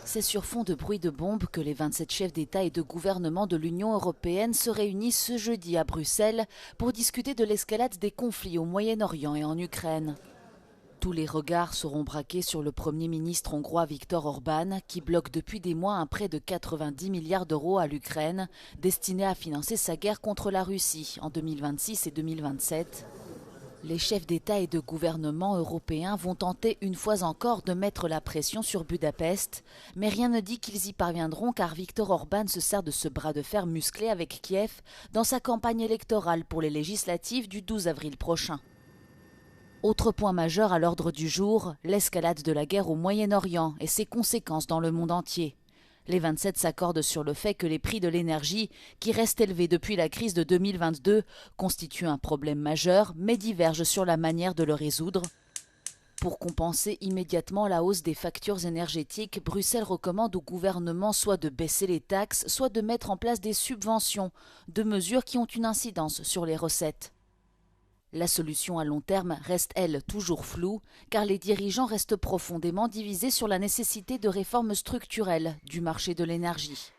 C'est sur fond de bruit de bombes que les 27 chefs d'État et de gouvernement de l'Union européenne se réunissent ce jeudi à Bruxelles pour discuter de l'escalade des conflits au Moyen-Orient et en Ukraine. Tous les regards seront braqués sur le Premier ministre hongrois Viktor Orban, qui bloque depuis des mois un prêt de 90 milliards d'euros à l'Ukraine, destiné à financer sa guerre contre la Russie en 2026 et 2027. Les chefs d'État et de gouvernement européens vont tenter une fois encore de mettre la pression sur Budapest, mais rien ne dit qu'ils y parviendront car Viktor Orban se sert de ce bras de fer musclé avec Kiev dans sa campagne électorale pour les législatives du 12 avril prochain. Autre point majeur à l'ordre du jour, l'escalade de la guerre au Moyen-Orient et ses conséquences dans le monde entier. Les 27 s'accordent sur le fait que les prix de l'énergie, qui restent élevés depuis la crise de 2022, constituent un problème majeur, mais divergent sur la manière de le résoudre. Pour compenser immédiatement la hausse des factures énergétiques, Bruxelles recommande au gouvernement soit de baisser les taxes, soit de mettre en place des subventions, deux mesures qui ont une incidence sur les recettes. La solution à long terme reste, elle, toujours floue, car les dirigeants restent profondément divisés sur la nécessité de réformes structurelles du marché de l'énergie.